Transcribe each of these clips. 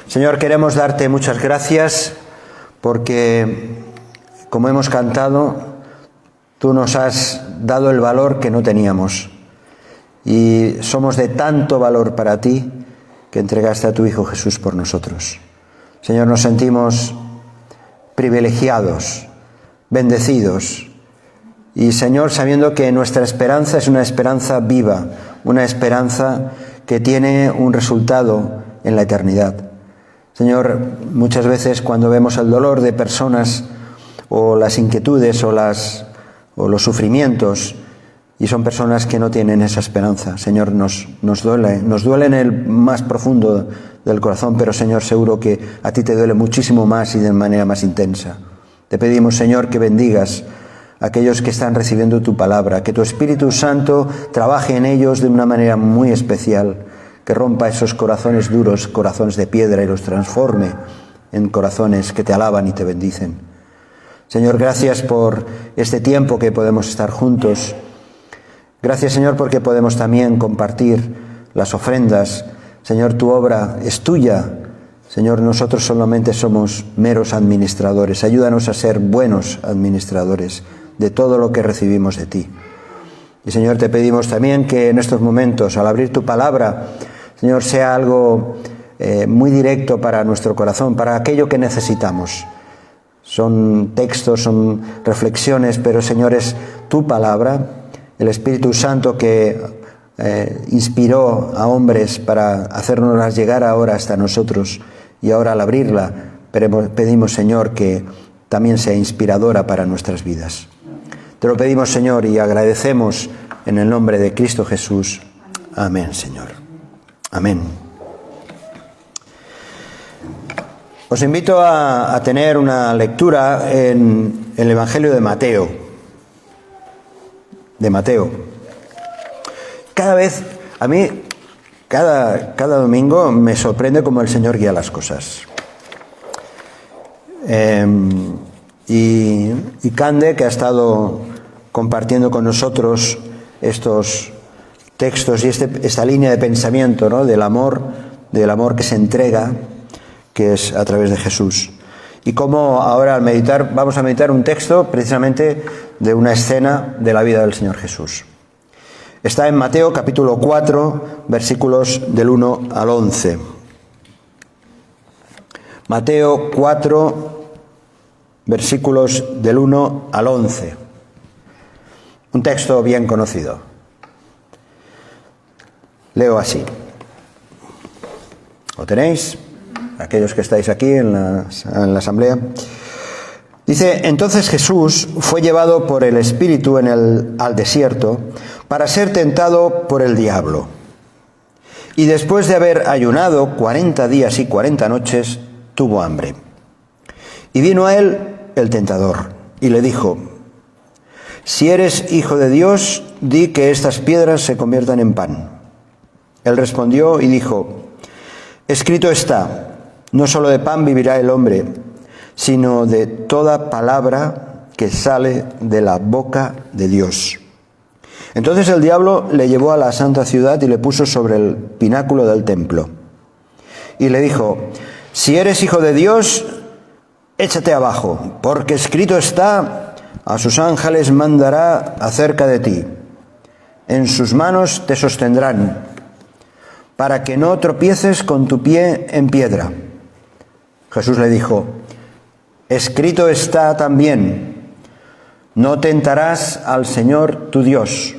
Señor, queremos darte muchas gracias porque, como hemos cantado, tú nos has dado el valor que no teníamos y somos de tanto valor para ti que entregaste a tu Hijo Jesús por nosotros. Señor, nos sentimos privilegiados, bendecidos y, Señor, sabiendo que nuestra esperanza es una esperanza viva, una esperanza que tiene un resultado en la eternidad. Señor, muchas veces cuando vemos el dolor de personas o las inquietudes o los sufrimientos, y son personas que no tienen esa esperanza, Señor, nos duele en el más profundo del corazón, pero, Señor, seguro que a ti te duele muchísimo más y de manera más intensa. Te pedimos, Señor, que bendigas a aquellos que están recibiendo tu palabra, que tu Espíritu Santo trabaje en ellos de una manera muy especial, que rompa esos corazones duros, corazones de piedra, y los transforme en corazones que te alaban y te bendicen. Señor, gracias por este tiempo que podemos estar juntos. Gracias, Señor, porque podemos también compartir las ofrendas. Señor, tu obra es tuya. Señor, nosotros solamente somos meros administradores. Ayúdanos a ser buenos administradores de todo lo que recibimos de ti. Y, Señor, te pedimos también que en estos momentos, al abrir tu palabra, Señor, sea algo muy directo para nuestro corazón, para aquello que necesitamos. Son textos, son reflexiones, pero, Señor, es tu palabra, el Espíritu Santo que inspiró a hombres para hacernoslas llegar ahora hasta nosotros, y ahora al abrirla pedimos, Señor, que también sea inspiradora para nuestras vidas. Te lo pedimos, Señor, y agradecemos en el nombre de Cristo Jesús. Amén, Señor. Amén. Os invito a tener una lectura en el Evangelio de Mateo. Cada vez, a mí, cada domingo me sorprende cómo el Señor guía las cosas. Y Cande, que ha estado compartiendo con nosotros estos textos y esta línea de pensamiento, ¿no?, del amor que se entrega, que es a través de Jesús. Y cómo ahora al meditar, vamos a meditar un texto precisamente de una escena de la vida del Señor Jesús. Está en Mateo capítulo 4, versículos del 1 al 11. Mateo 4, versículos del 1 al 11. Un texto bien conocido. Leo así. ¿Lo tenéis? Aquellos que estáis aquí en la asamblea. Dice: entonces Jesús fue llevado por el Espíritu al desierto para ser tentado por el diablo. Y después de haber ayunado 40 días y 40 noches, tuvo hambre. Y vino a él el tentador y le dijo: si eres hijo de Dios, di que estas piedras se conviertan en pan. Él respondió y dijo: escrito está, no solo de pan vivirá el hombre, sino de toda palabra que sale de la boca de Dios. Entonces el diablo le llevó a la santa ciudad y le puso sobre el pináculo del templo. Y le dijo: si eres hijo de Dios, échate abajo, porque escrito está, a sus ángeles mandará acerca de ti. En sus manos te sostendrán, para que no tropieces con tu pie en piedra. Jesús le dijo: escrito está también, no tentarás al Señor tu Dios.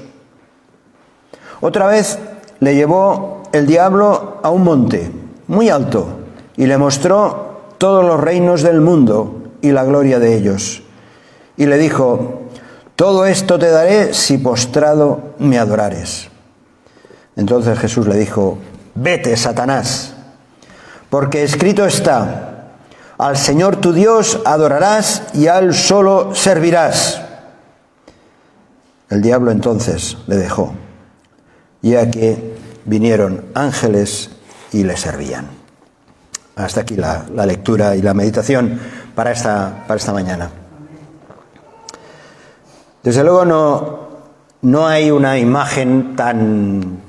Otra vez le llevó el diablo a un monte muy alto y le mostró todos los reinos del mundo y la gloria de ellos. Y le dijo: todo esto te daré si postrado me adorares. Entonces Jesús le dijo: vete, Satanás, porque escrito está, al Señor tu Dios adorarás y a Él solo servirás. El diablo entonces le dejó, y aquí vinieron ángeles y le servían. Hasta aquí la lectura y la meditación para esta mañana. Desde luego no hay una imagen tan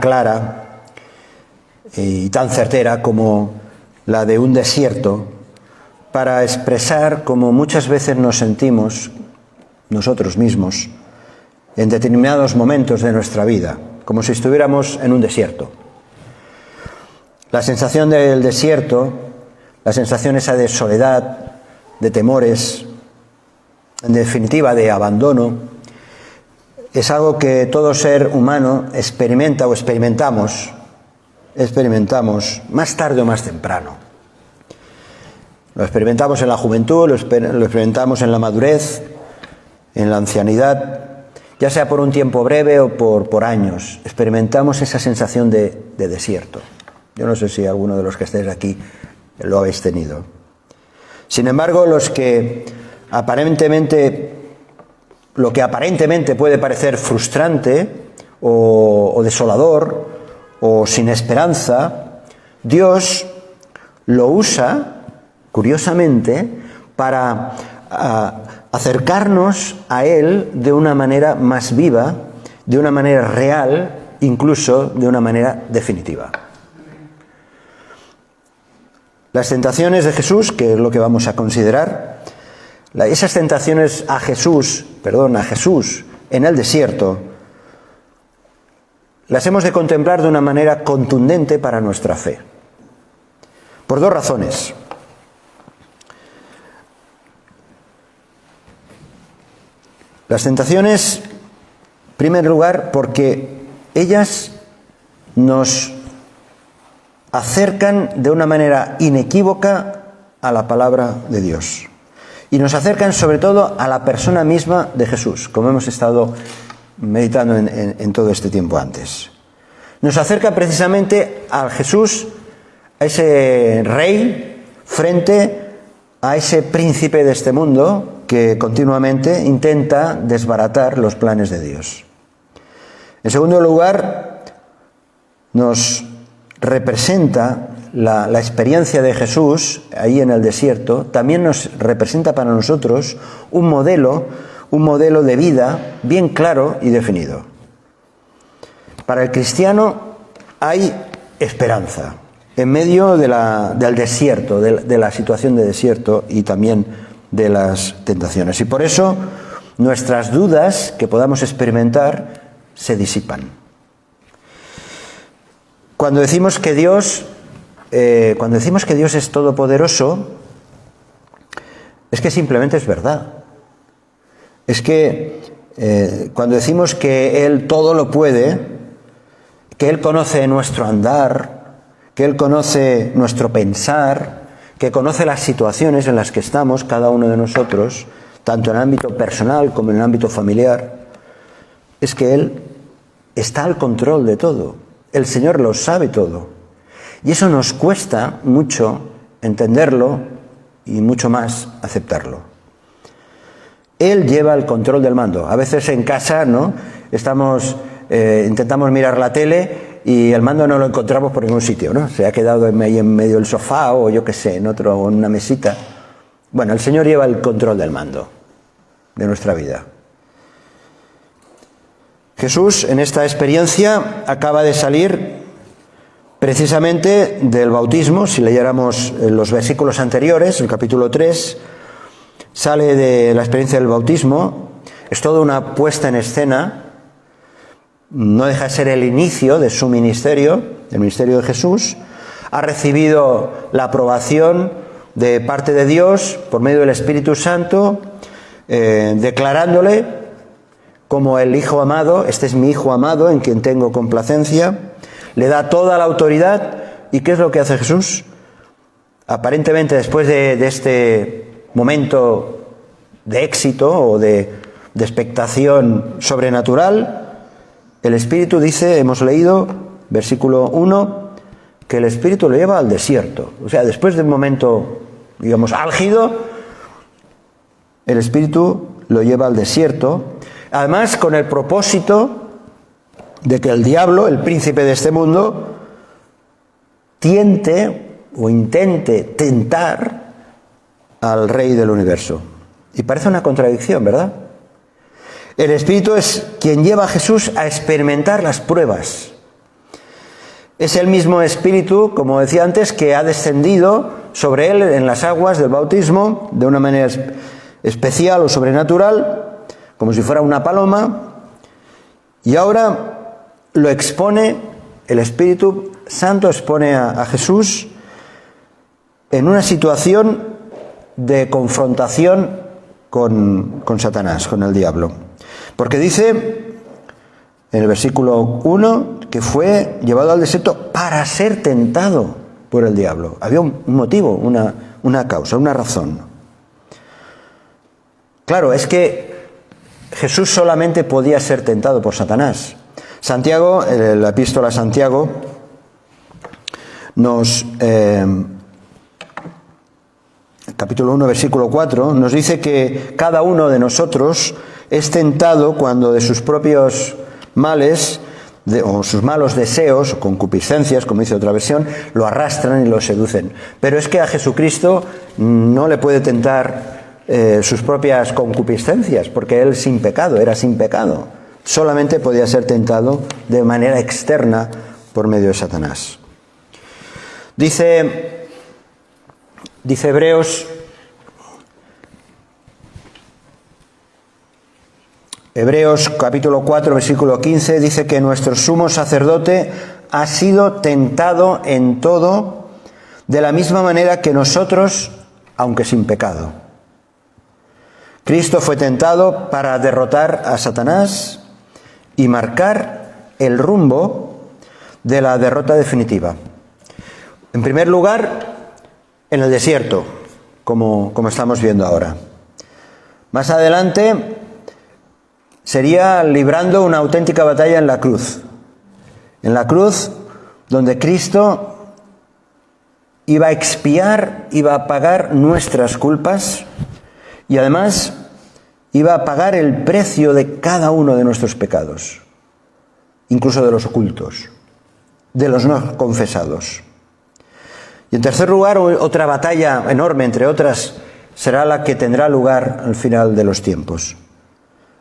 clara y tan certera como la de un desierto, para expresar cómo muchas veces nos sentimos nosotros mismos en determinados momentos de nuestra vida, como si estuviéramos en un desierto. La sensación del desierto, la sensación esa de soledad, de temores, en definitiva de abandono, es algo que todo ser humano experimenta o experimentamos más tarde o más temprano. Lo experimentamos en la juventud, lo experimentamos en la madurez, en la ancianidad, ya sea por un tiempo breve o por años. Experimentamos esa sensación de desierto. Yo no sé si alguno de los que estáis aquí lo habéis tenido. Sin embargo, lo que aparentemente puede parecer frustrante o desolador o sin esperanza, Dios lo usa, curiosamente, para acercarnos a Él de una manera más viva, de una manera real, incluso de una manera definitiva. Las tentaciones de Jesús, que es lo que vamos a considerar, esas tentaciones a Jesús en el desierto, las hemos de contemplar de una manera contundente para nuestra fe. Por dos razones. Las tentaciones, en primer lugar, porque ellas nos acercan de una manera inequívoca a la palabra de Dios. Y nos acercan sobre todo a la persona misma de Jesús, como hemos estado meditando en todo este tiempo antes. Nos acerca precisamente a Jesús, a ese rey, frente a ese príncipe de este mundo que continuamente intenta desbaratar los planes de Dios. En segundo lugar, nos representa la experiencia de Jesús ahí en el desierto, también nos representa para nosotros un modelo de vida bien claro y definido. Para el cristiano hay esperanza en medio del desierto, de la situación de desierto y también de las tentaciones. Y por eso nuestras dudas que podamos experimentar se disipan. Cuando decimos que Dios es todopoderoso, es que simplemente es verdad. Es que cuando decimos que Él todo lo puede, que Él conoce nuestro andar, que Él conoce nuestro pensar, que conoce las situaciones en las que estamos cada uno de nosotros, tanto en el ámbito personal como en el ámbito familiar, es que Él está al control de todo. El Señor lo sabe todo. Y eso nos cuesta mucho entenderlo y mucho más aceptarlo. Él lleva el control del mando. A veces en casa, ¿no? Intentamos mirar la tele y el mando no lo encontramos por ningún sitio, ¿no? Se ha quedado ahí en medio del sofá o yo qué sé, en una mesita. Bueno, el Señor lleva el control del mando de nuestra vida. Jesús, en esta experiencia, acaba de salir precisamente del bautismo. Si leyéramos los versículos anteriores, el capítulo 3, sale de la experiencia del bautismo. Es toda una puesta en escena. No deja de ser el inicio de su ministerio, el ministerio de Jesús. Ha recibido la aprobación de parte de Dios por medio del Espíritu Santo, declarándole como el Hijo amado. Este es mi Hijo amado en quien tengo complacencia. Le da toda la autoridad. ¿Y qué es lo que hace Jesús? Aparentemente, después de este momento de éxito o de expectación sobrenatural, el Espíritu dice, hemos leído, versículo 1, que el Espíritu lo lleva al desierto. O sea, después de un momento, digamos, álgido, el Espíritu lo lleva al desierto. Además, con el propósito de que el diablo, el príncipe de este mundo, tiente o intente tentar al Rey del universo. Y parece una contradicción, ¿verdad? El Espíritu es quien lleva a Jesús a experimentar las pruebas. Es el mismo Espíritu, como decía antes, que ha descendido sobre él en las aguas del bautismo de una manera especial o sobrenatural, como si fuera una paloma, y ahora lo expone, el Espíritu Santo expone a Jesús en una situación de confrontación con Satanás, con el diablo. Porque dice en el versículo 1 que fue llevado al desierto para ser tentado por el diablo. Había un motivo, una causa, una razón. Claro, es que Jesús solamente podía ser tentado por Satanás. Santiago, la epístola a Santiago, capítulo 1, versículo 4, nos dice que cada uno de nosotros es tentado cuando de sus propios males o sus malos deseos o concupiscencias, como dice otra versión, lo arrastran y lo seducen. Pero es que a Jesucristo no le puede tentar sus propias concupiscencias, porque él sin pecado, era sin pecado. Solamente podía ser tentado de manera externa por medio de Satanás. Dice Hebreos capítulo 4, versículo 15, dice que nuestro sumo sacerdote ha sido tentado en todo de la misma manera que nosotros, aunque sin pecado. Cristo fue tentado para derrotar a Satanás y marcar el rumbo de la derrota definitiva. En primer lugar, en el desierto, como estamos viendo ahora. Más adelante sería librando una auténtica batalla en la cruz. En la cruz, donde Cristo iba a expiar, iba a pagar nuestras culpas y además iba a pagar el precio de cada uno de nuestros pecados, incluso de los ocultos, de los no confesados. Y en tercer lugar, otra batalla enorme, entre otras, será la que tendrá lugar al final de los tiempos.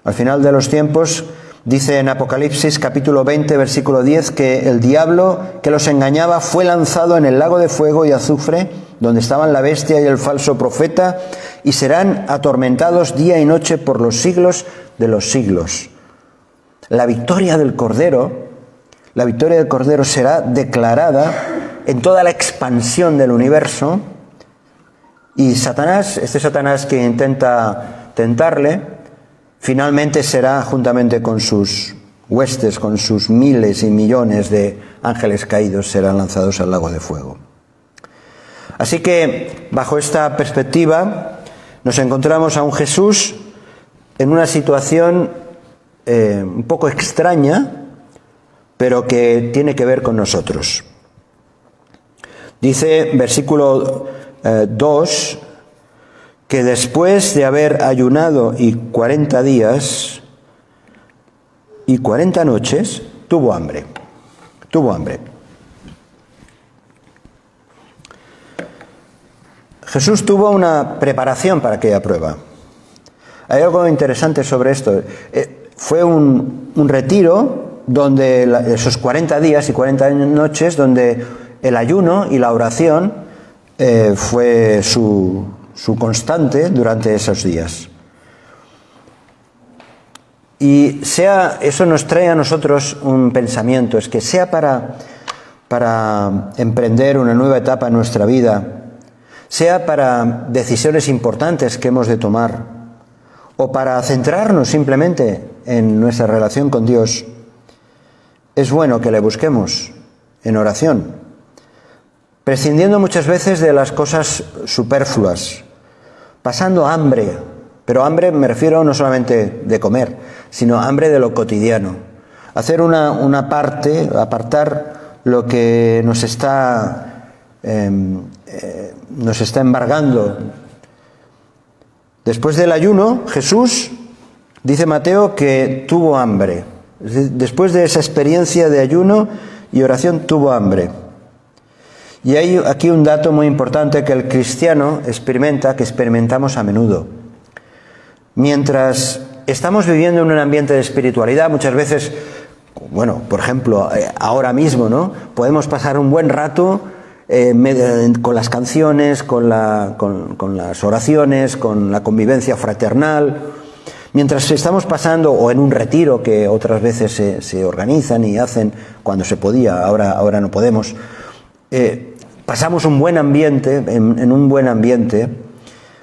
Al final de los tiempos, dice en Apocalipsis capítulo 20, versículo 10, que el diablo que los engañaba fue lanzado en el lago de fuego y azufre, donde estaban la bestia y el falso profeta, y serán atormentados día y noche por los siglos de los siglos. La victoria del Cordero será declarada en toda la expansión del universo, y Satanás, este Satanás que intenta tentarle, finalmente será, juntamente con sus huestes, con sus miles y millones de ángeles caídos, serán lanzados al lago de fuego. Así que, bajo esta perspectiva, nos encontramos a un Jesús en una situación un poco extraña, pero que tiene que ver con nosotros. Dice, versículo 2, que después de haber ayunado 40 días y 40 noches, tuvo hambre. Jesús tuvo una preparación para aquella prueba. Hay algo interesante sobre esto. Fue un retiro donde esos 40 días y 40 noches, donde el ayuno y la oración fue su constante durante esos días. Y eso nos trae a nosotros un pensamiento, es que sea para emprender una nueva etapa en nuestra vida, sea para decisiones importantes que hemos de tomar, o para centrarnos simplemente en nuestra relación con Dios, es bueno que le busquemos en oración, prescindiendo muchas veces de las cosas superfluas, pasando hambre, pero hambre me refiero no solamente de comer, sino hambre de lo cotidiano. Hacer una parte, apartar lo que nos está embargando. Después del ayuno, Jesús, dice Mateo, que tuvo hambre. Después de esa experiencia de ayuno y oración, tuvo hambre. Y hay aquí un dato muy importante que el cristiano experimenta, que experimentamos a menudo. Mientras estamos viviendo en un ambiente de espiritualidad, muchas veces bueno, por ejemplo, ahora mismo, ¿no? Podemos pasar un buen rato con las canciones, con las oraciones, con la convivencia fraternal, mientras estamos pasando, o en un retiro que otras veces se organizan y hacen cuando se podía, ahora no podemos, pasamos un buen ambiente, en un buen ambiente,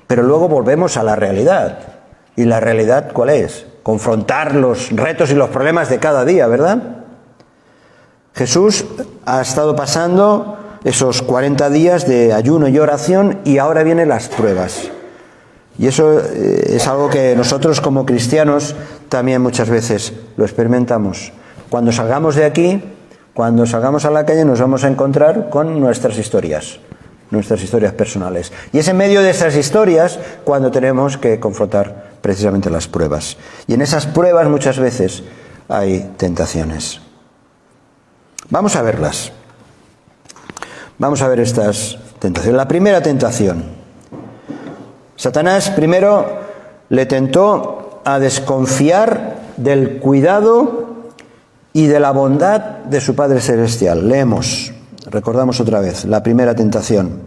pero luego volvemos a la realidad. ¿Y la realidad cuál es? Confrontar los retos y los problemas de cada día, ¿verdad? Jesús ha estado pasando esos 40 días de ayuno y oración y ahora vienen las pruebas. Y eso es algo que nosotros como cristianos también muchas veces lo experimentamos. Cuando salgamos de aquí, cuando salgamos a la calle, nos vamos a encontrar con nuestras historias personales. Y es en medio de esas historias cuando tenemos que confrontar precisamente las pruebas. Y en esas pruebas muchas veces hay tentaciones. Vamos a verlas. Vamos a ver estas tentaciones. La primera tentación. Satanás primero le tentó a desconfiar del cuidado y de la bondad de su Padre Celestial. Leemos, recordamos otra vez, la primera tentación.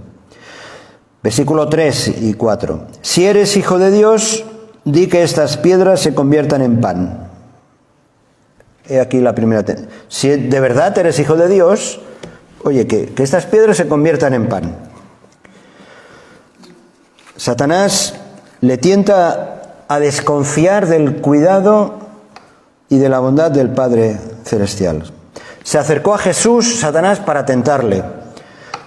Versículo 3 y 4. Si eres hijo de Dios, di que estas piedras se conviertan en pan. He aquí la primera tentación. Si de verdad eres hijo de Dios, oye, que estas piedras se conviertan en pan. Satanás le tienta a desconfiar del cuidado y de la bondad del Padre Celestial. Se acercó a Jesús, Satanás, para tentarle.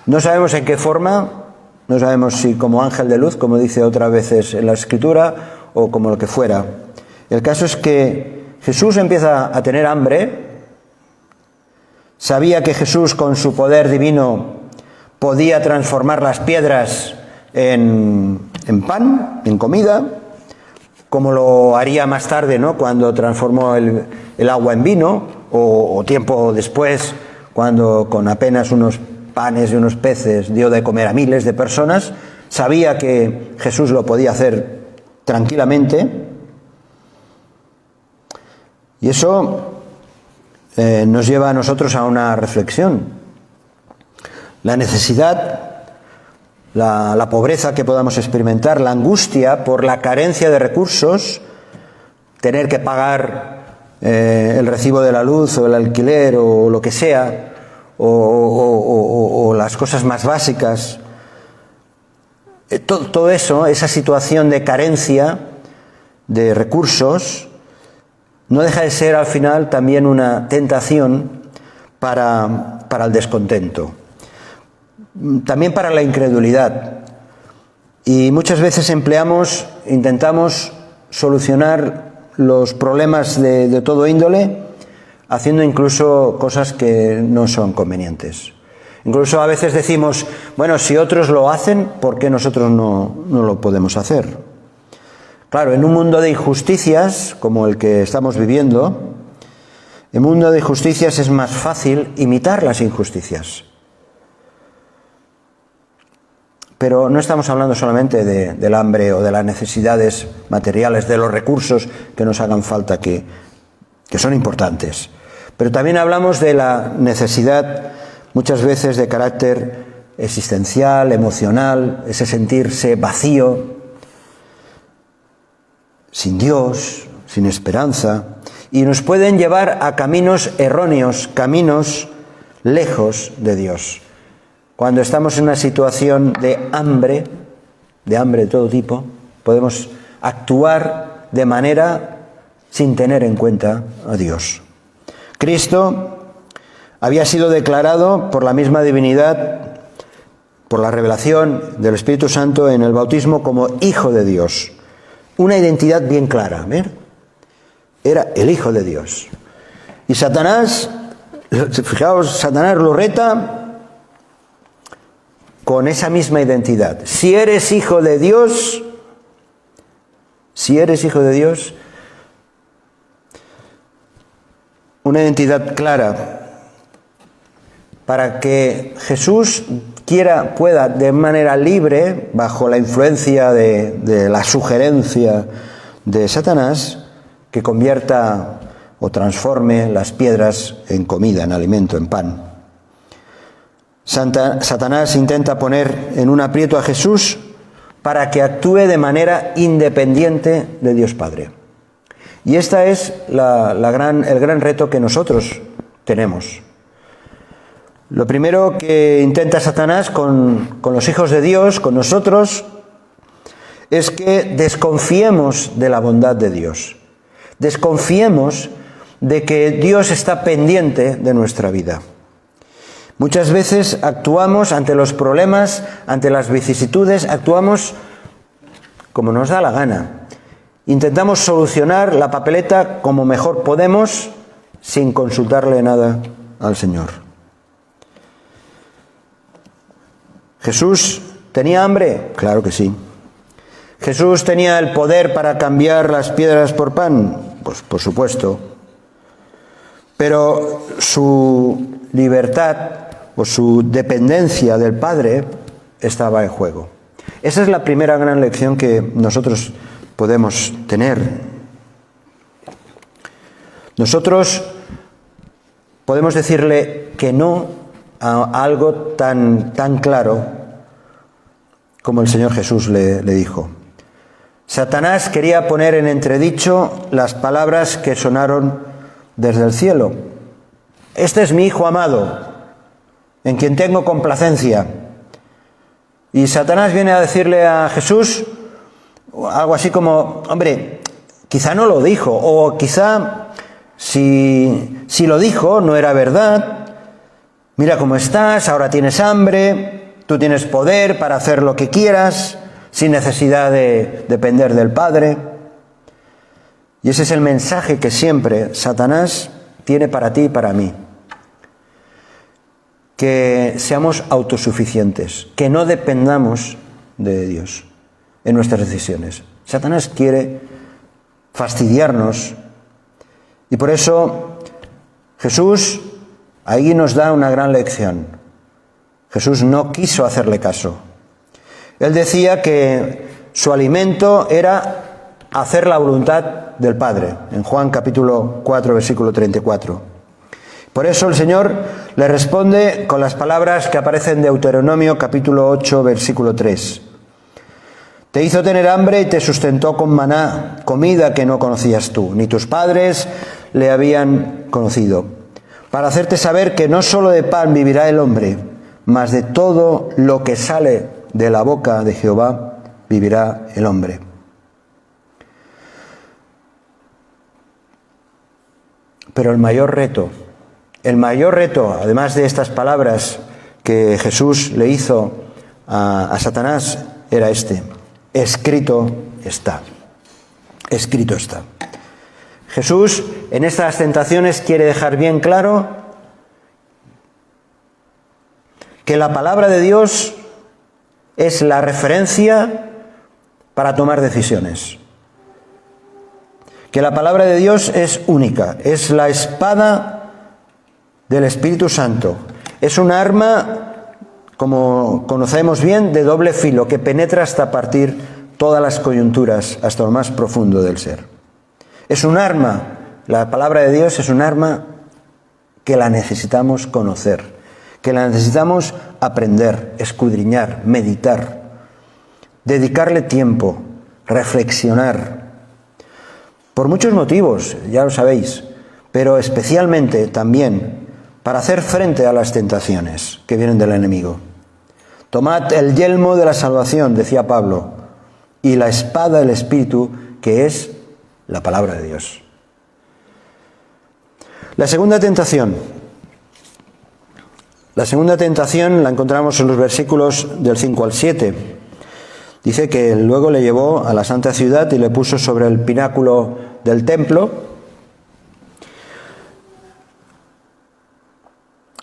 No sabemos en qué forma, no sabemos si como ángel de luz, como dice otras veces en la Escritura, o como lo que fuera. El caso es que Jesús empieza a tener hambre. Sabía que Jesús, con su poder divino, podía transformar las piedras en pan, en comida, como lo haría más tarde, ¿no? Cuando transformó el agua en vino, o tiempo después, cuando con apenas unos panes y unos peces dio de comer a miles de personas. Sabía que Jesús lo podía hacer tranquilamente. Y eso nos lleva a nosotros a una reflexión. La necesidad, la pobreza que podamos experimentar, la angustia por la carencia de recursos, tener que pagar el recibo de la luz o el alquiler o lo que sea, o las cosas más básicas. Todo eso, esa situación de carencia de recursos, no deja de ser al final también una tentación para el descontento, también para la incredulidad. Y muchas veces intentamos solucionar los problemas de todo índole, haciendo incluso cosas que no son convenientes. Incluso a veces decimos, bueno, si otros lo hacen, ¿por qué nosotros no lo podemos hacer? Claro, en un mundo de injusticias como el que estamos viviendo, en un mundo de injusticias es más fácil imitar las injusticias. Pero no estamos hablando solamente del hambre o de las necesidades materiales, de los recursos que nos hagan falta, que son importantes. Pero también hablamos de la necesidad, muchas veces de carácter existencial, emocional, ese sentirse vacío, sin Dios, sin esperanza, y nos pueden llevar a caminos erróneos, caminos lejos de Dios. Cuando estamos en una situación de hambre de todo tipo, podemos actuar de manera sin tener en cuenta a Dios. Cristo había sido declarado por la misma divinidad, por la revelación del Espíritu Santo en el bautismo, como Hijo de Dios. Una identidad bien clara, ¿ver? Era el Hijo de Dios. Y Satanás, fijaos, Satanás lo reta con esa misma identidad. Si eres hijo de Dios, una identidad clara para que Jesús pueda de manera libre, bajo la influencia de la sugerencia de Satanás, que convierta o transforme las piedras en comida, en alimento, en pan. Satanás intenta poner en un aprieto a Jesús para que actúe de manera independiente de Dios Padre. Y este es el gran reto que nosotros tenemos. Lo primero que intenta Satanás con los hijos de Dios, con nosotros, es que desconfiemos de la bondad de Dios. Desconfiemos de que Dios está pendiente de nuestra vida. Muchas veces actuamos ante los problemas, ante las vicisitudes, actuamos como nos da la gana. Intentamos solucionar la papeleta como mejor podemos, sin consultarle nada al Señor. ¿Jesús tenía hambre? Claro que sí. ¿Jesús tenía el poder para cambiar las piedras por pan? Pues por supuesto. Pero su libertad o su dependencia del Padre estaba en juego. Esa es la primera gran lección que nosotros podemos tener. Nosotros podemos decirle que no a algo tan claro como el Señor Jesús le dijo. Satanás quería poner en entredicho las palabras que sonaron desde el cielo. Este es mi Hijo amado, en quien tengo complacencia. Y Satanás viene a decirle a Jesús algo así como, hombre, quizá no lo dijo, o quizá si lo dijo no era verdad. Mira cómo estás, ahora tienes hambre, tú tienes poder para hacer lo que quieras, sin necesidad de depender del Padre. Y ese es el mensaje que siempre Satanás tiene para ti y para mí. Que seamos autosuficientes, que no dependamos de Dios en nuestras decisiones. Satanás quiere fastidiarnos y por eso Jesús ahí nos da una gran lección. Jesús no quiso hacerle caso. Él decía que su alimento era hacer la voluntad del Padre, en Juan capítulo 4, versículo 34. Por eso el Señor le responde con las palabras que aparecen en Deuteronomio capítulo 8, versículo 3. Te hizo tener hambre y te sustentó con maná, comida que no conocías tú, ni tus padres le habían conocido, para hacerte saber que no solo de pan vivirá el hombre, mas de todo lo que sale de la boca de Jehová vivirá el hombre. Pero el mayor reto, además de estas palabras que Jesús le hizo a Satanás, era este: escrito está. Escrito está. Jesús en estas tentaciones quiere dejar bien claro que la palabra de Dios es la referencia para tomar decisiones. Que la palabra de Dios es única, es la espada del Espíritu Santo. Es un arma, como conocemos bien, de doble filo, que penetra hasta partir todas las coyunturas, hasta lo más profundo del ser. Es un arma, la palabra de Dios es un arma que la necesitamos conocer, que la necesitamos aprender, escudriñar, meditar, dedicarle tiempo, reflexionar. Por muchos motivos, ya lo sabéis, pero especialmente también para hacer frente a las tentaciones que vienen del enemigo. Tomad el yelmo de la salvación, decía Pablo, y la espada del Espíritu, que es la palabra de Dios. La segunda tentación la encontramos en los versículos del 5 al 7. Dice que luego le llevó a la santa ciudad y le puso sobre el pináculo del templo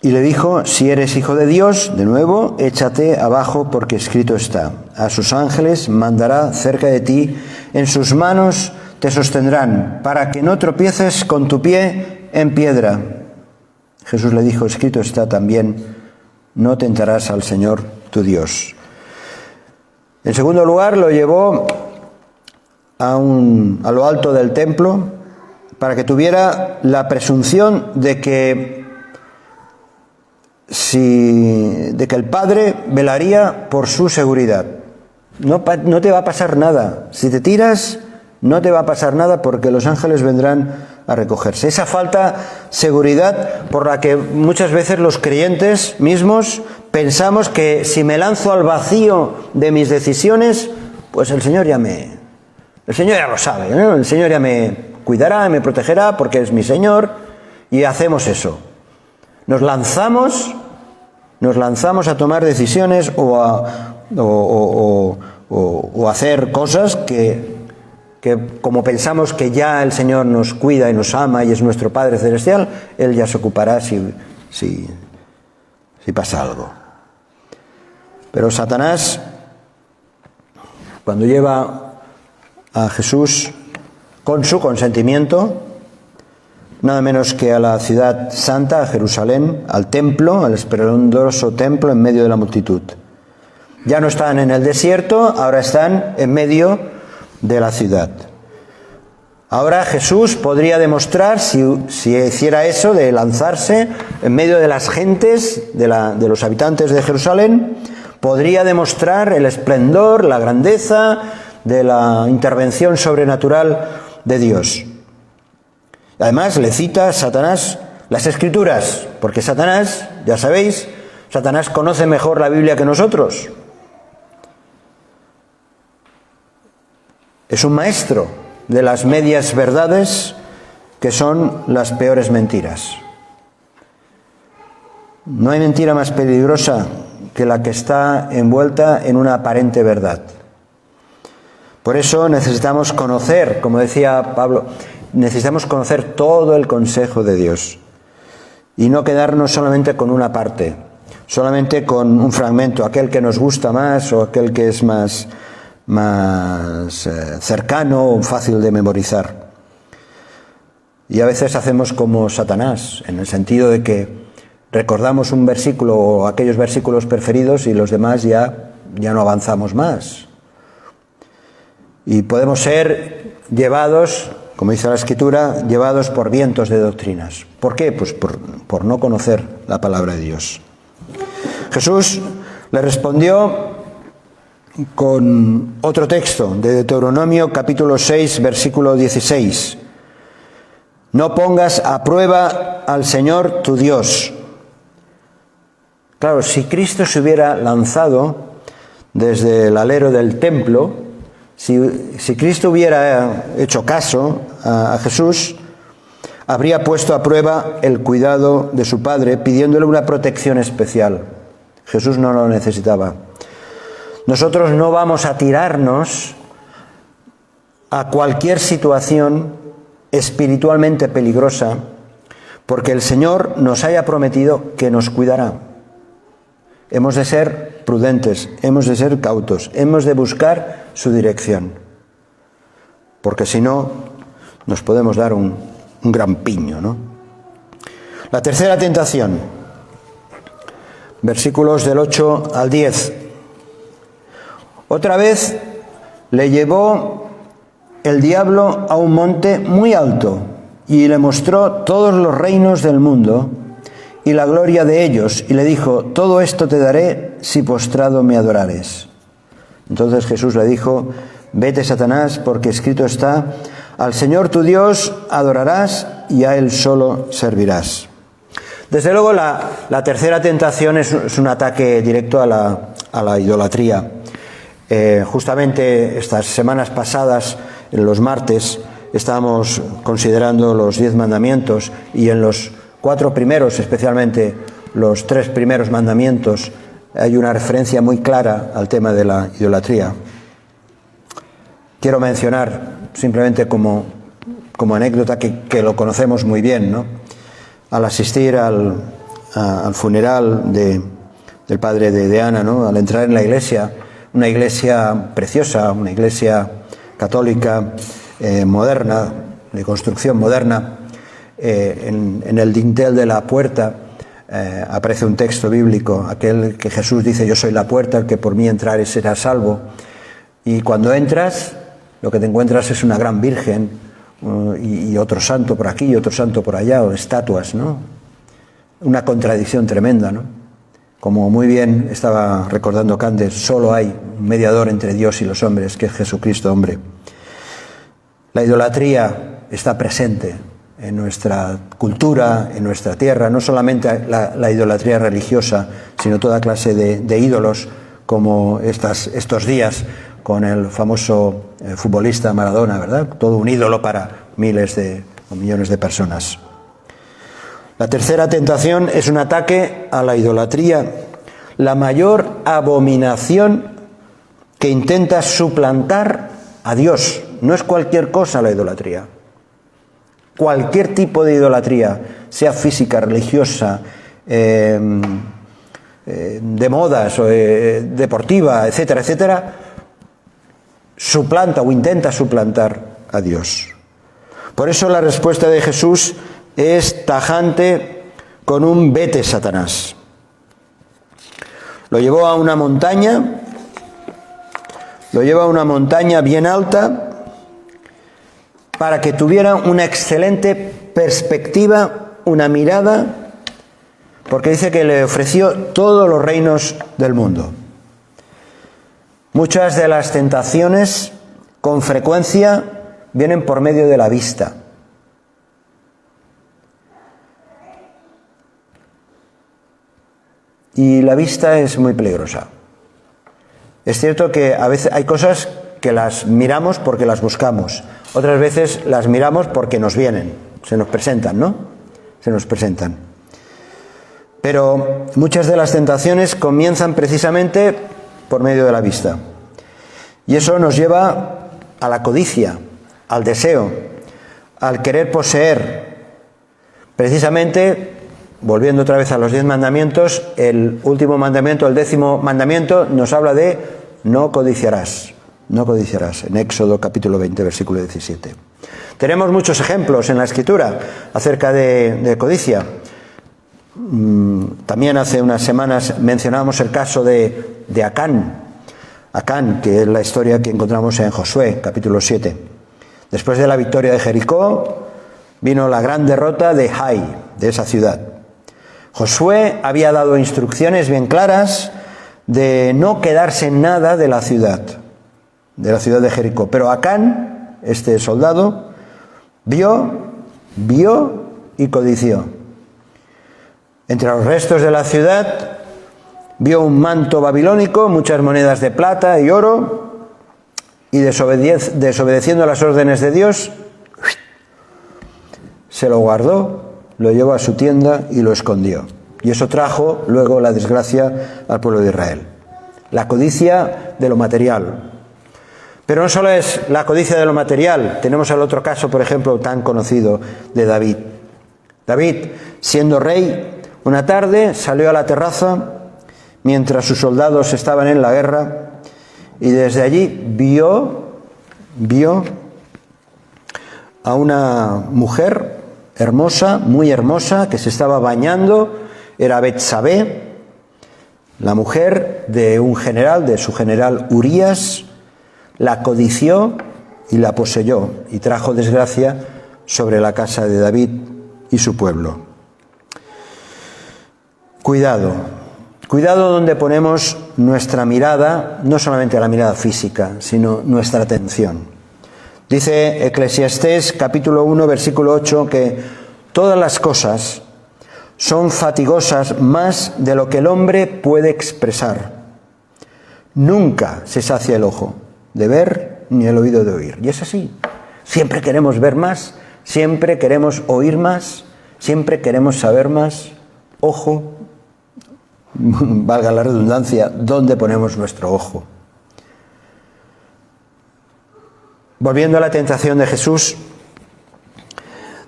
y le dijo: si eres hijo de Dios, de nuevo, échate abajo, porque escrito está: a sus ángeles mandará cerca de ti, en sus manos te sostendrán, para que no tropieces con tu pie en piedra. Jesús le dijo: escrito está también: no tentarás al Señor tu Dios. En segundo lugar, lo llevó a lo alto del templo para que tuviera la presunción de que el Padre velaría por su seguridad. No te va a pasar nada. Si te tiras, no te va a pasar nada porque los ángeles vendrán a recogerse. Esa falta seguridad por la que muchas veces los creyentes mismos pensamos que si me lanzo al vacío de mis decisiones, pues el Señor ya lo sabe, ¿no? El Señor ya me cuidará, me protegerá porque es mi Señor, y hacemos eso. Nos lanzamos a tomar decisiones o a hacer cosas que como pensamos que ya el Señor nos cuida y nos ama y es nuestro Padre Celestial, Él ya se ocupará si pasa algo. Pero Satanás, cuando lleva a Jesús con su consentimiento, nada menos que a la ciudad santa, a Jerusalén, al templo, al esplendoroso templo en medio de la multitud. Ya no están en el desierto, ahora están en medio de la ciudad. Ahora Jesús podría demostrar, si hiciera eso, de lanzarse en medio de las gentes, de los habitantes de Jerusalén, podría demostrar el esplendor, la grandeza de la intervención sobrenatural de Dios. Además, le cita a Satanás las Escrituras, porque Satanás, ya sabéis, Satanás conoce mejor la Biblia que nosotros. Es un maestro de las medias verdades, que son las peores mentiras. No hay mentira más peligrosa que la que está envuelta en una aparente verdad. Por eso necesitamos conocer, como decía Pablo, necesitamos conocer todo el consejo de Dios y no quedarnos solamente con una parte, solamente con un fragmento, aquel que nos gusta más o aquel que es más cercano o fácil de memorizar. Y a veces hacemos como Satanás, en el sentido de que recordamos un versículo o aquellos versículos preferidos y los demás ya no avanzamos más. Y podemos ser llevados, como dice la Escritura, llevados por vientos de doctrinas. ¿Por qué? Pues por no conocer la palabra de Dios. Jesús le respondió con otro texto de Deuteronomio capítulo 6, versículo 16. No pongas a prueba al Señor tu Dios. Claro, si Cristo se hubiera lanzado desde el alero del templo, si Cristo hubiera hecho caso a Jesús, habría puesto a prueba el cuidado de su Padre, pidiéndole una protección especial. Jesús no lo necesitaba. Nosotros no vamos a tirarnos a cualquier situación espiritualmente peligrosa porque el Señor nos haya prometido que nos cuidará. Hemos de ser prudentes, hemos de ser cautos, hemos de buscar su dirección, porque si no nos podemos dar un gran piño, ¿no? La tercera tentación, versículos del 8 al 10. Otra vez le llevó el diablo a un monte muy alto y le mostró todos los reinos del mundo y la gloria de ellos, y le dijo: todo esto te daré si postrado me adorares. Entonces Jesús le dijo: vete, Satanás, porque escrito está: al Señor tu Dios adorarás y a Él solo servirás. Desde luego la tercera tentación es un ataque directo a la idolatría. Justamente estas semanas pasadas, en los martes, estábamos considerando los 10 mandamientos, y en los 4 primeros, especialmente los 3 primeros mandamientos, hay una referencia muy clara al tema de la idolatría. Quiero mencionar simplemente como anécdota que lo conocemos muy bien, ¿no? Al asistir al funeral del padre de Ana, ¿no? Al entrar en la iglesia, una iglesia preciosa, una iglesia católica moderna, de construcción moderna, en el dintel de la puerta aparece un texto bíblico, aquel que Jesús dice: yo soy la puerta, el que por mí entrare será salvo. Y cuando entras, lo que te encuentras es una gran virgen y otro santo por aquí y otro santo por allá, o estatuas, ¿no? Una contradicción tremenda, ¿no? Como muy bien estaba recordando Candes, solo hay un mediador entre Dios y los hombres, que es Jesucristo hombre. La idolatría está presente en nuestra cultura, en nuestra tierra, no solamente la idolatría religiosa, sino toda clase de ídolos, como estos días con el famoso futbolista Maradona, ¿verdad? Todo un ídolo para miles o millones de personas. La tercera tentación es un ataque a la idolatría, la mayor abominación que intenta suplantar a Dios. No es cualquier cosa la idolatría. Cualquier tipo de idolatría, sea física, religiosa, de modas, o deportiva, etcétera, etcétera, suplanta o intenta suplantar a Dios. Por eso la respuesta de Jesús es tajante con un vete, Satanás. Lo llevó a una montaña bien alta para que tuviera una excelente perspectiva, una mirada, porque dice que le ofreció todos los reinos del mundo. Muchas de las tentaciones, con frecuencia, vienen por medio de la vista. Y la vista es muy peligrosa. Es cierto que a veces hay cosas que las miramos porque las buscamos. Otras veces las miramos porque nos vienen, se nos presentan, ¿no? Se nos presentan. Pero muchas de las tentaciones comienzan precisamente por medio de la vista. Y eso nos lleva a la codicia, al deseo, al querer poseer. Precisamente, volviendo otra vez a los 10 mandamientos, el último mandamiento, el 10º mandamiento, nos habla de no codiciarás. No codiciarás, en Éxodo capítulo 20, versículo 17. Tenemos muchos ejemplos en la Escritura acerca de codicia. También hace unas semanas mencionábamos el caso de Acán. Acán, que es la historia que encontramos en Josué, capítulo 7. Después de la victoria de Jericó, vino la gran derrota de Hai, de esa ciudad. Josué había dado instrucciones bien claras de no quedarse en nada de la ciudad de Jericó. Pero Acán, este soldado, vio y codició. Entre los restos de la ciudad vio un manto babilónico, muchas monedas de plata y oro, y desobedeciendo las órdenes de Dios, se lo guardó, lo llevó a su tienda y lo escondió. Y eso trajo luego la desgracia al pueblo de Israel. La codicia de lo material. Pero no solo es la codicia de lo material. Tenemos el otro caso, por ejemplo, tan conocido de David. David, siendo rey, una tarde salió a la terraza mientras sus soldados estaban en la guerra y desde allí vio a una mujer hermosa, muy hermosa, que se estaba bañando. Era Betsabé, la mujer de un general, de su general Urías. La codició y la poseyó y trajo desgracia sobre la casa de David y su pueblo. Cuidado donde ponemos nuestra mirada, no solamente la mirada física, sino nuestra atención. Dice Eclesiastés capítulo 1, versículo 8, que todas las cosas son fatigosas más de lo que el hombre puede expresar. Nunca se sacia el ojo de ver ni el oído de oír. Y es así. Siempre queremos ver más, siempre queremos oír más, siempre queremos saber más. Ojo, valga la redundancia, ¿dónde ponemos nuestro ojo? Volviendo a la tentación de Jesús,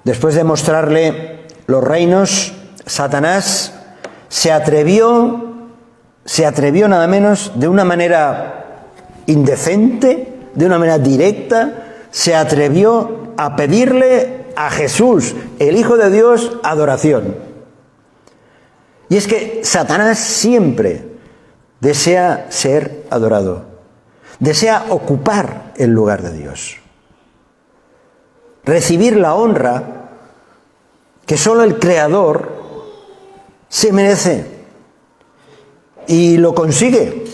después de mostrarle los reinos, Satanás se atrevió nada menos de una manera indecente, de una manera directa, se atrevió a pedirle a Jesús, el Hijo de Dios, adoración. Y es que Satanás siempre desea ser adorado, desea ocupar el lugar de Dios. recibir la honra que solo el Creador se merece. Y lo consigue.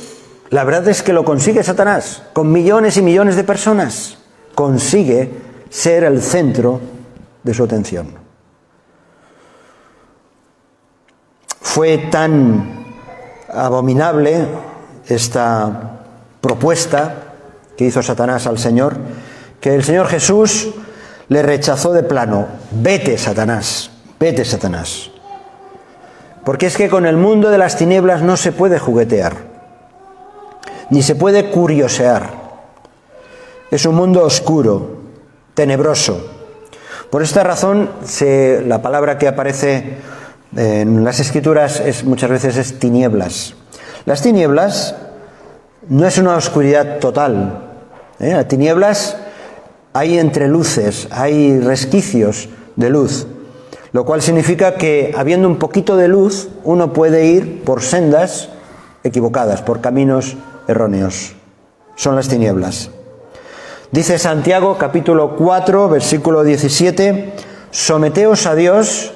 La verdad es que lo consigue Satanás. Con millones y millones de personas consigue ser el centro de su atención. Fue tan abominable esta propuesta que hizo Satanás al Señor, que el Señor Jesús le rechazó de plano. Vete, Satanás, vete, Satanás. Porque es que con el mundo de las tinieblas no se puede juguetear, ni se puede curiosear. Es un mundo oscuro, tenebroso. Por esta razón, la palabra que aparece en las Escrituras muchas veces es tinieblas. Las tinieblas no es una oscuridad total. Las tinieblas hay entreluces, hay resquicios de luz, lo cual significa que habiendo un poquito de luz, uno puede ir por sendas equivocadas, por caminos erróneos. Son las tinieblas. Dice Santiago, capítulo 4, versículo 17, someteos a Dios,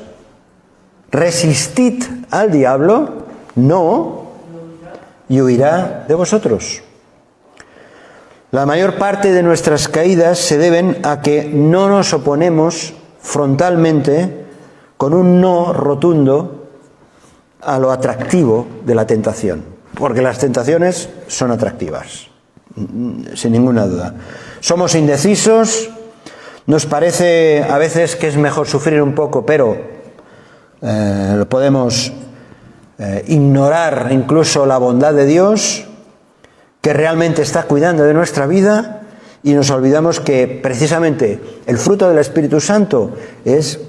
resistid al diablo, no, y huirá de vosotros. La mayor parte de nuestras caídas se deben a que no nos oponemos frontalmente con un no rotundo a lo atractivo de la tentación, porque las tentaciones son atractivas, sin ninguna duda. Somos indecisos, nos parece a veces que es mejor sufrir un poco, pero podemos ignorar incluso la bondad de Dios, que realmente está cuidando de nuestra vida, y nos olvidamos que precisamente el fruto del Espíritu Santo es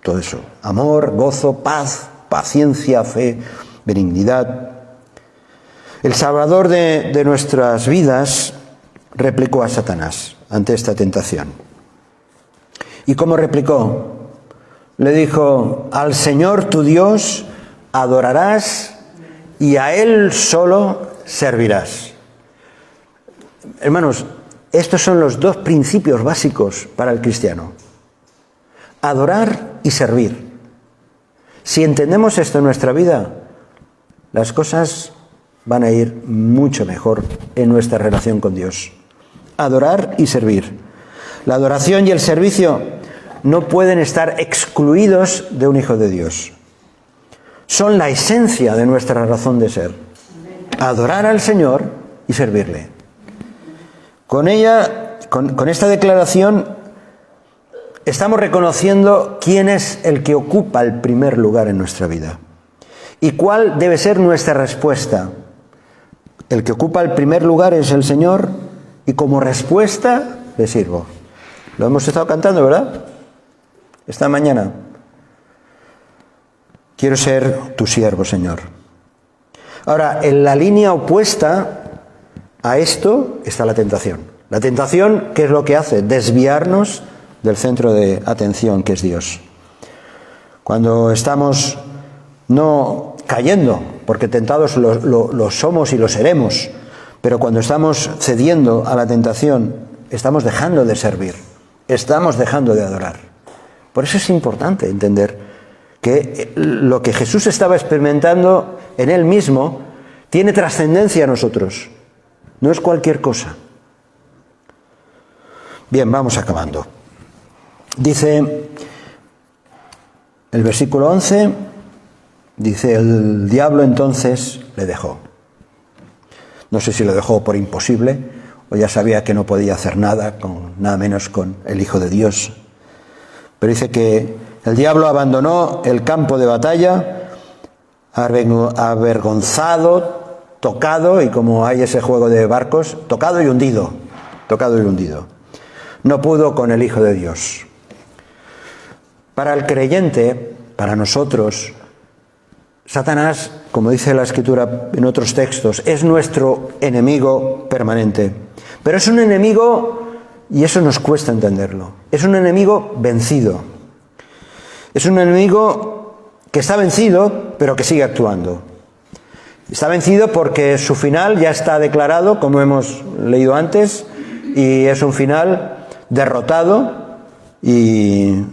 todo eso: amor, gozo, paz, paciencia, fe, benignidad. El Salvador de nuestras vidas replicó a Satanás ante esta tentación. ¿Y cómo replicó? Le dijo: al Señor tu Dios adorarás y a Él solo servirás. Hermanos, estos son los dos principios básicos para el cristiano: adorar y servir. Si entendemos esto en nuestra vida, las cosas van a ir mucho mejor en nuestra relación con Dios. Adorar y servir. La adoración y el servicio no pueden estar excluidos de un hijo de Dios. Son la esencia de nuestra razón de ser. Adorar al Señor y servirle. Con esta declaración, estamos reconociendo quién es el que ocupa el primer lugar en nuestra vida y cuál debe ser nuestra respuesta. El que ocupa el primer lugar es el Señor, y como respuesta le sirvo. Lo hemos estado cantando, ¿verdad? Esta mañana. Quiero ser tu siervo, Señor. Ahora, en la línea opuesta a esto está la tentación. La tentación, ¿qué es lo que hace? Desviarnos del centro de atención, que es Dios. Cuando estamos no cayendo, porque tentados lo somos y lo seremos, pero cuando estamos cediendo a la tentación, estamos dejando de servir, estamos dejando de adorar. Por eso es importante entender que lo que Jesús estaba experimentando en Él mismo tiene trascendencia a nosotros, no es cualquier cosa. Bien, vamos acabando. Dice el versículo 11, dice: el diablo entonces le dejó. No sé si lo dejó por imposible o ya sabía que no podía hacer nada, nada menos con el Hijo de Dios. Pero dice que el diablo abandonó el campo de batalla, avergonzado, tocado, y como hay ese juego de barcos, tocado y hundido, tocado y hundido. No pudo con el Hijo de Dios. Para el creyente, para nosotros, Satanás, como dice la Escritura en otros textos, es nuestro enemigo permanente. Pero es un enemigo, y eso nos cuesta entenderlo, es un enemigo vencido. Es un enemigo que está vencido, pero que sigue actuando. Está vencido porque su final ya está declarado, como hemos leído antes, y es un final derrotado y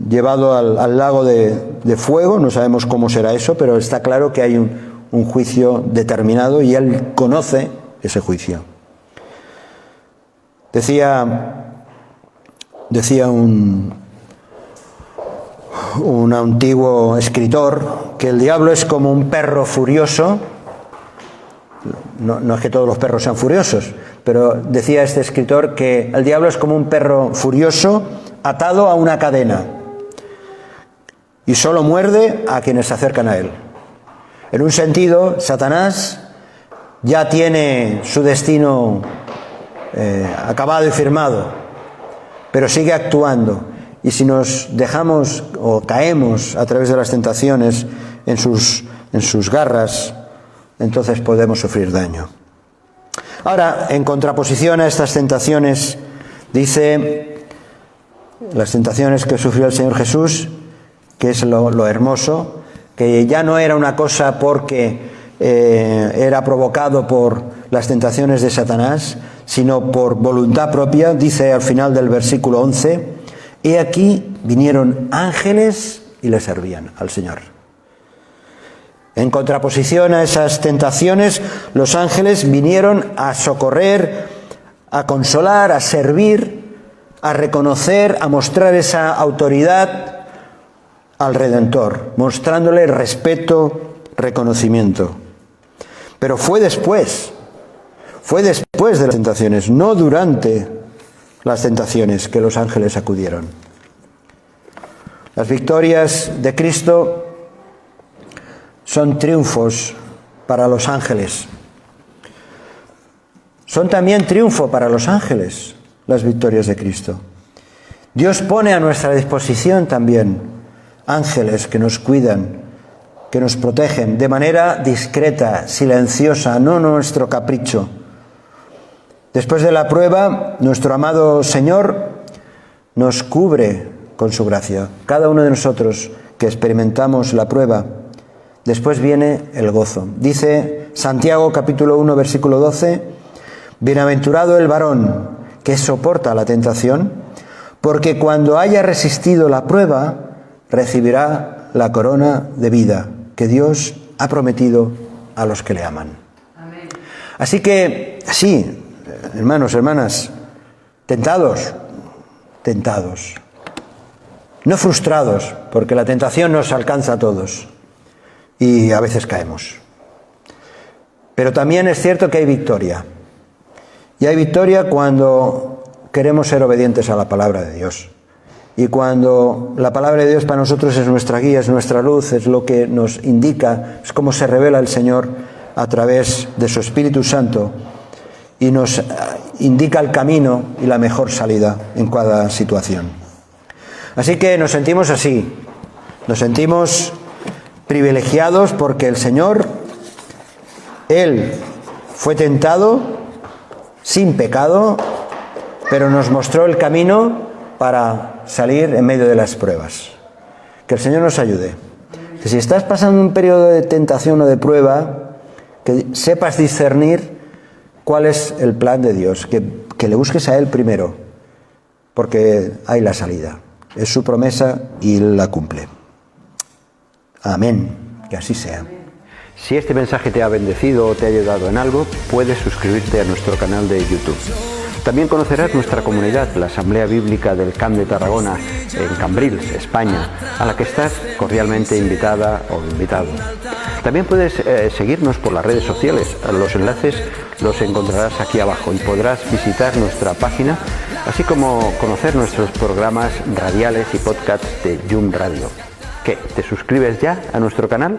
llevado al lago de fuego. No sabemos cómo será eso, pero está claro que hay un juicio determinado y él conoce ese juicio. Decía un antiguo escritor que el diablo es como un perro furioso. No es que todos los perros sean furiosos, pero decía este escritor que el diablo es como un perro furioso atado a una cadena y solo muerde a quienes se acercan a él. En un sentido, Satanás ya tiene su destino acabado y firmado, pero sigue actuando, y si nos dejamos o caemos a través de las tentaciones en sus garras, entonces podemos sufrir daño. Ahora, en contraposición a estas tentaciones, dice las tentaciones que sufrió el Señor Jesús, que es lo hermoso, que ya no era una cosa porque era provocado por las tentaciones de Satanás, sino por voluntad propia. Dice al final del versículo 11: he aquí vinieron ángeles y le servían al Señor. En contraposición a esas tentaciones, los ángeles vinieron a socorrer, a consolar, a servir, a reconocer, a mostrar esa autoridad al Redentor, mostrándole respeto, reconocimiento. Pero fue después de las tentaciones, no durante las tentaciones, que los ángeles acudieron. Las victorias de Cristo son triunfos para los ángeles. Son también triunfo para los ángeles las victorias de Cristo. Dios pone a nuestra disposición también ángeles que nos cuidan, que nos protegen de manera discreta, silenciosa, no nuestro capricho. Después de la prueba, nuestro amado Señor nos cubre con su gracia. Cada uno de nosotros que experimentamos la prueba, después viene el gozo. Dice Santiago capítulo 1 versículo 12: bienaventurado el varón que soporta la tentación, porque cuando haya resistido la prueba, recibirá la corona de vida que Dios ha prometido a los que le aman. Amén. Así que, sí, hermanos, hermanas, tentados, no frustrados, porque la tentación nos alcanza a todos y a veces caemos. Pero también es cierto que hay victoria. Y hay victoria cuando queremos ser obedientes a la palabra de Dios. Y cuando la palabra de Dios para nosotros es nuestra guía, es nuestra luz, es lo que nos indica, es cómo se revela el Señor a través de su Espíritu Santo y nos indica el camino y la mejor salida en cada situación. Así que nos sentimos así, nos sentimos privilegiados porque el Señor, Él fue tentado sin pecado, pero nos mostró el camino para salir en medio de las pruebas. Que el Señor nos ayude. Que si estás pasando un periodo de tentación o de prueba, que sepas discernir cuál es el plan de Dios, que le busques a Él primero, porque hay la salida. Es su promesa y Él la cumple. Amén. Que así sea. Si este mensaje te ha bendecido o te ha ayudado en algo, puedes suscribirte a nuestro canal de YouTube. También conocerás nuestra comunidad, la Asamblea Bíblica del Camp de Tarragona, en Cambrils, España, a la que estás cordialmente invitada o invitado. También puedes seguirnos por las redes sociales. Los enlaces los encontrarás aquí abajo y podrás visitar nuestra página, así como conocer nuestros programas radiales y podcasts de Yum Radio. ¿Qué? ¿Te suscribes ya a nuestro canal?